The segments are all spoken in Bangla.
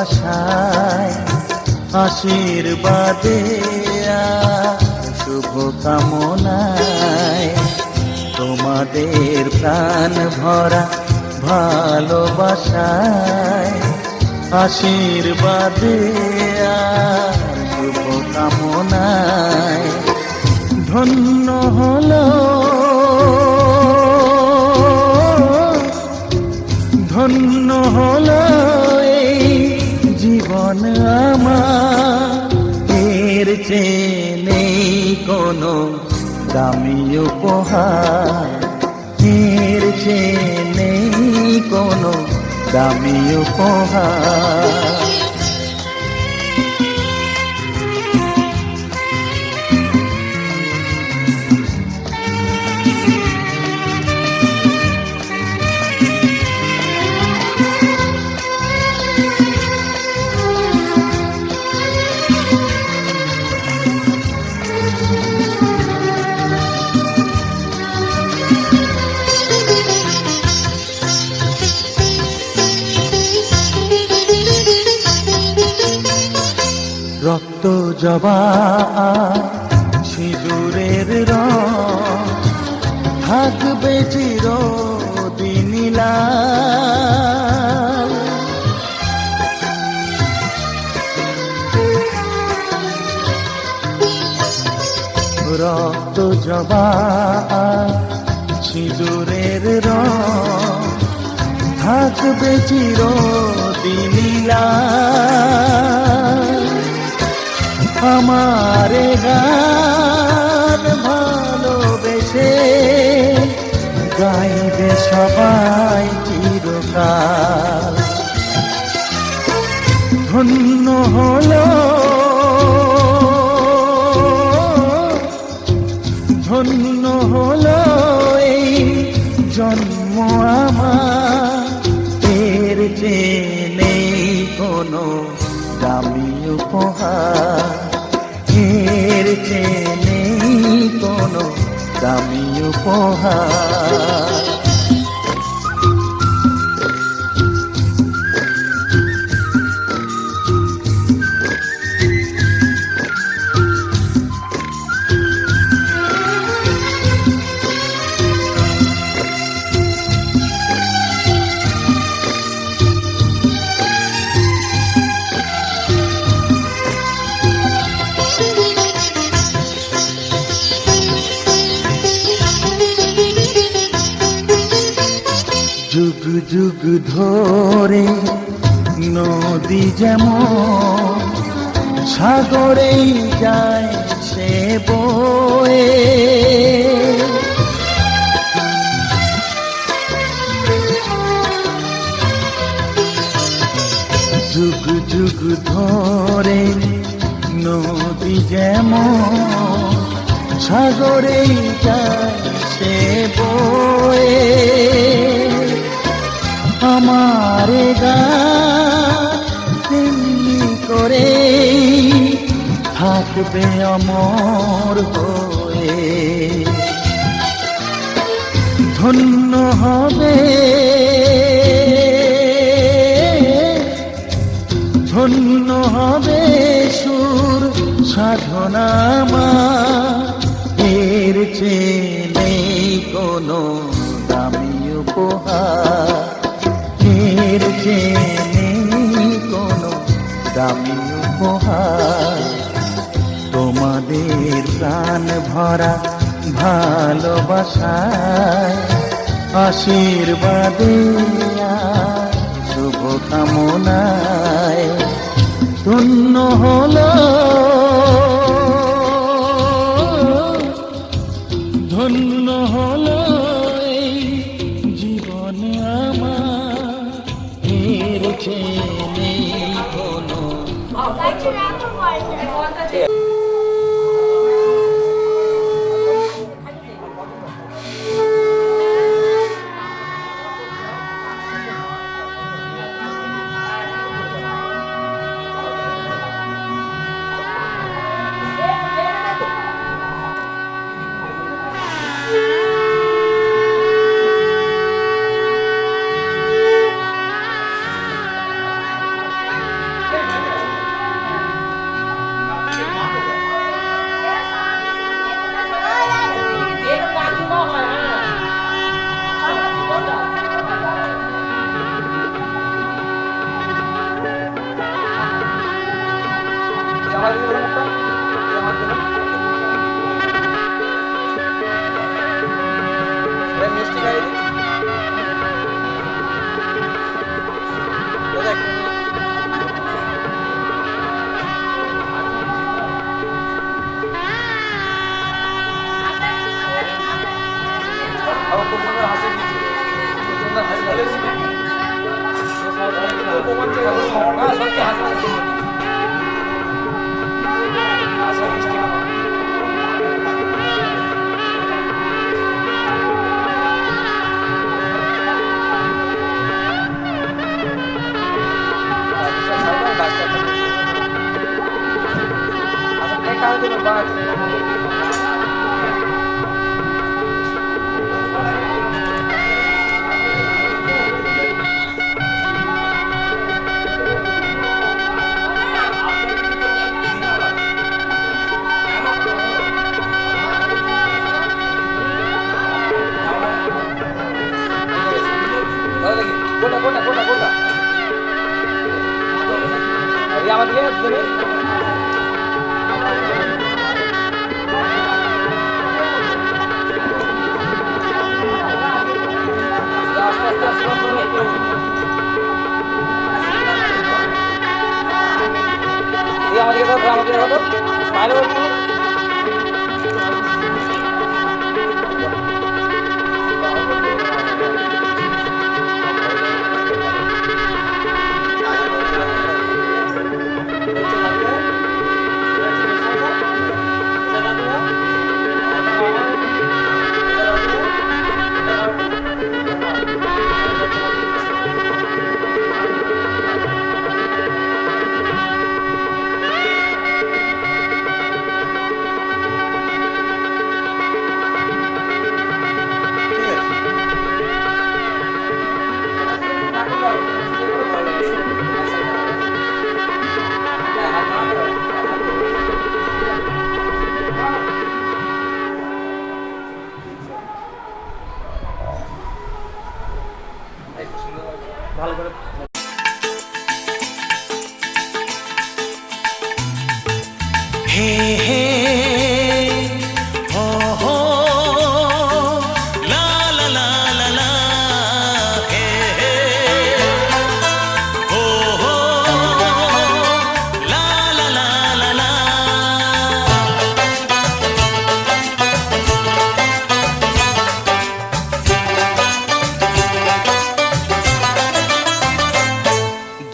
ভালোবাসায় আশীর্বাদে শুভ কামনায় তোমাদের প্রাণ ভরা ভালোবাসায় আশীর্বাদে শুভ কামনায় ধন্য হলো ধন্য হলো এই জীবন আমার, এর চেয়ে নেই কোনো দামি উপহার, এর চেয়ে নেই কোনো দামি উপহার। রক্ত জবা সিঁদুরের রং থাকবে চিরদিন লাল। রক্ত জবা সিঁদুরের রং থাকবে চিরদিন লাল। আমারে গান ভালোবেসে গাইবে সবাই চিরকাল। ধন্য হলো ধন্য হলো এই জন্ম আমার, এর চেয়ে নেই কোনো দামি উপহার, এর চেয়ে নেই কোনো দামি উপহার। যুগ যুগ ধরে নদী যেমন সাগরেই যায় সে বয়ে, যুগ যুগ ধরে নদী যেমন সাগরেই যায় সে বয়ে। আমারে গানি করে থাকবে অমর হয়ে, ধন্য হবে ধন্য হবে সুর সাধনা আমার, এর চেয়ে নেই কোনো দামি উপহার, এর চেয়ে নেই কোনো দামি উপহার। তোমাদের প্রাণ ভরা ভালোবাসায় আশীর্বাদে শুভ কামনায় ধন্য হলো ধন্য হলো এই জীবন আমার, এর চেয়ে নেই কোনো।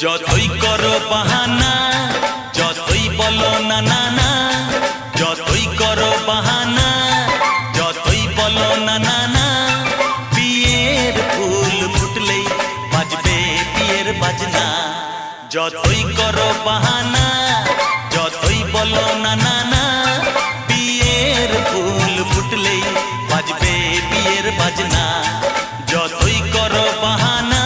যতই করো বাহানা, যতই বলো না না না, যতই করো বাহানা, যতই বলো না না না, বিয়ের ফুল ফুটলেই বাজবে বিয়ের বাজনা। যতই করো বাহানা, যতই বলো না না না, বিয়ের ফুল ফুটলেই বাজবে বিয়ের বাজনা। যতই করো বাহানা,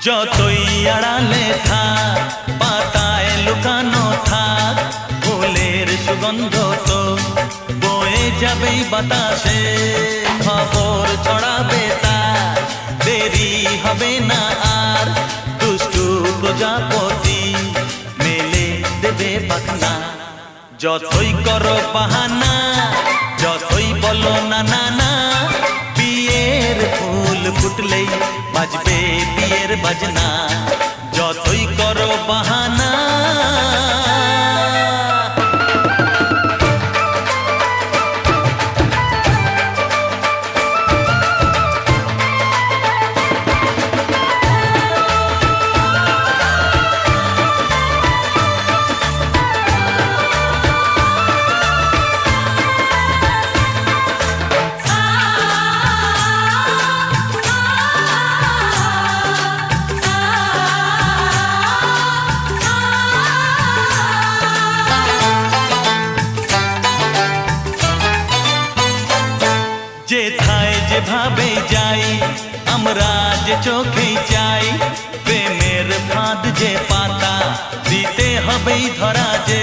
যতই আড়ালে থাক, পাতায় লুকানো থাক, ফুলের সুগন্ধ তো বয়ে যাবেই বাতাসে। খবর ছড়াবে তার, দেরি হবে না আর, দুষ্টু প্রজাপতি মেলে দেবে পাখনা। যতই করো বাহানা, যতই বলো না না না, বিয়ের ফুল ফুটলেই বাজবে বিয়ের বাজনা। যতই করো বাহানা, যেথায় যেভাবে যাই আমরা যে চোখেই চাই, প্রেমের ফাঁদ যে পাতা দিতে হবেই ধরা। যে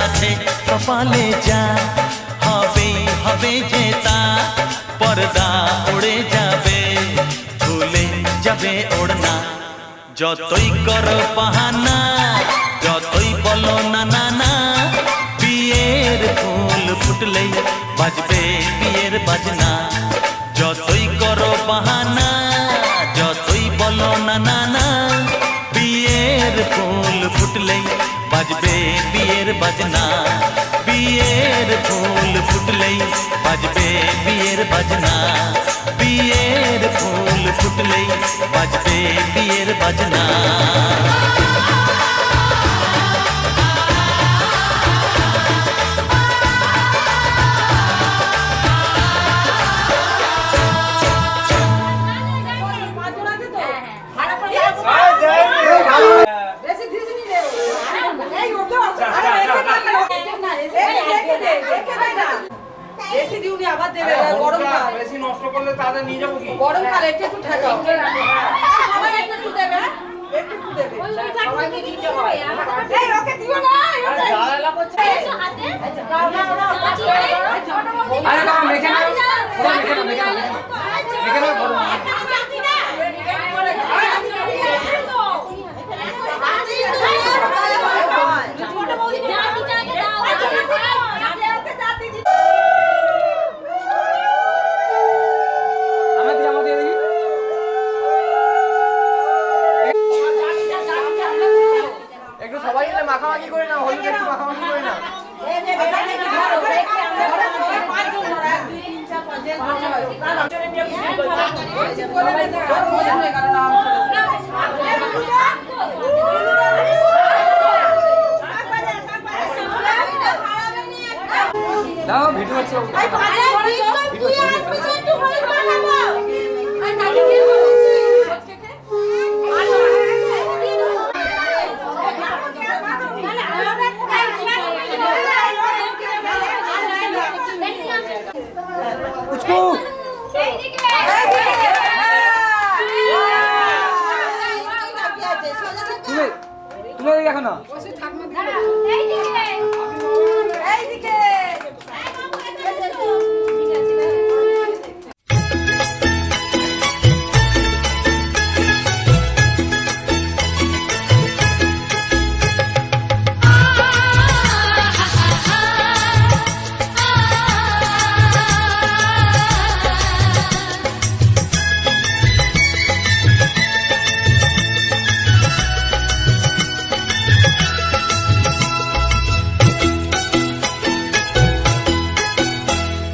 আছে কপালে যা হবেই হবে যে তা, পর্দা উড়ে যাবে ভুলে যাবে ওড়না। যতই করো বাহানা, যতই বলো না না না, বিয়ের ফুল ফুটলেই বাজবে বিয়ের বাজনা। যতই করো বাহানা, যতই বলো না না না, বিয়ের ফুল ফুটলেই বাজবে বিয়ের বাজনা। বিয়ের ফুল ফুটলেই বাজবে বিয়ের বাজনা। বিয়ের ফুল ফুটলেই বাজবে বিয়ের বাজনা। বেশি নষ্ট করলে তাদের নিয়ে যাবো কি? গরম কালে একটু ঠাকাও সবাই একটু দেবে একটু দেবে সবাইকে দিতে হয় এই ওকে দিও না জ্বালা করছে হাতে নাও নাও নাও আরে না মেখে নাও, মেখে নাও, মেখে নাও, মেখে নাও, বড় না। ছোট বৌদি জাতি জায়গা দাও আমাদের দেখি। একটু সবাই মিলে মাখামাখি করে না, হলুদ একটু মাখামাখি করে না। দাও ভিডিও হচ্ছে, তুলে দেখো না।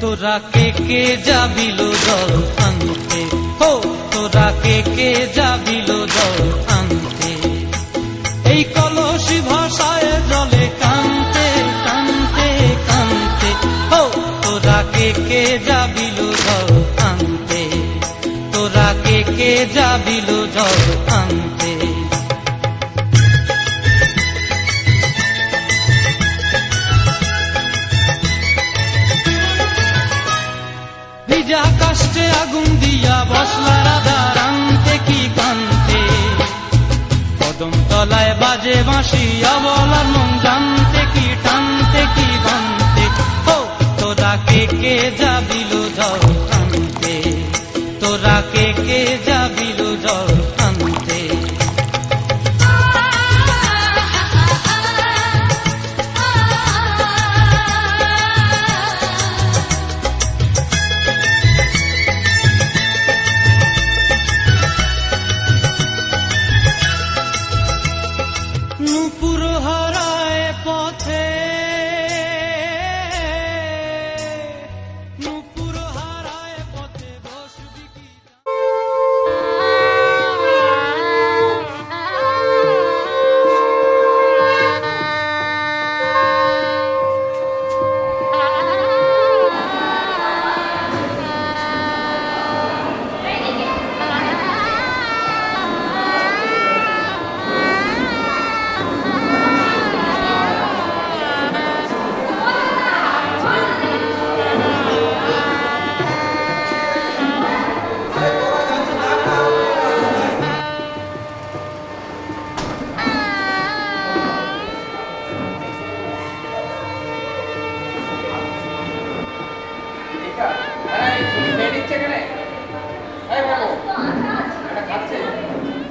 তোরা কে যাবিল জল আনতে, হো তোরা কে যাবিল জল আনতে, এই কলসি ভাষায় জলে কানতে কানতে কানতে, হো তোরা কে যাবিল জল আনতে, তোরা কে যাবিল জল আনতে। ভিজা কাষ্টে আগুন দিয়া বসলা রাধার আনতে কি কান্তে, কদম তলায় বাজে বাঁশি অবলার মন জানতে কি টানতে কি বানতে, হো তোরা কে যাবিল জল আনতে, তোরা কে যাবিল জল আনতে। নূপুর হারায় পথে, নূপুর হারায় পথে বসবি কি।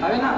খাবে না?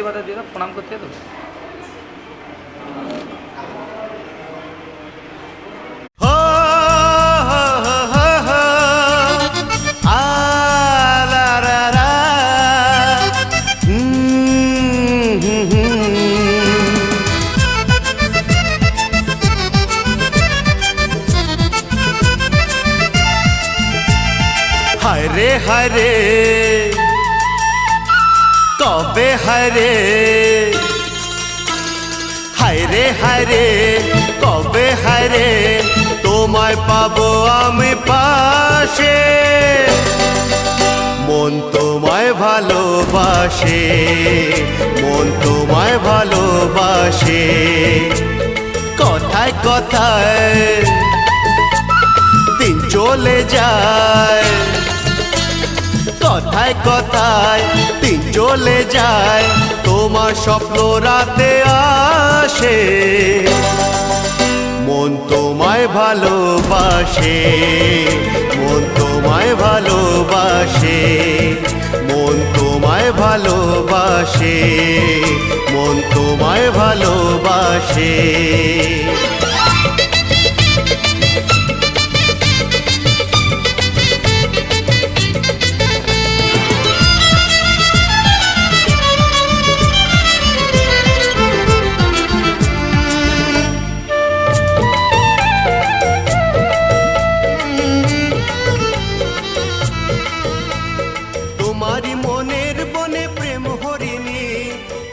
আশীর্বাদ দিয়ে দাও, প্রণাম করতে তো। হরে হরে কবে হরে হরে হরে কবে হরে তোমায় পাবো আমি পাশে মন তোমায় ভালোবাসে মন তোমায় ভালোবাসে কথায় কথায় দিন চলে যায় কথায় কথায় দিন চলে যায় তোমার স্বপ্ন রাতে আসে মন তোমায় ভালোবাসে মন তোমায় ভালোবাসে মন তোমায় ভালোবাসে মন তোমায় ভালোবাসে তোমারি মনের বনে প্রেম হরিণী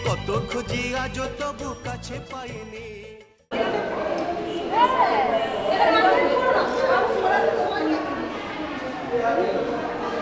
কত খুঁজি আজ তবু কাছে পাইনি হ্যাঁ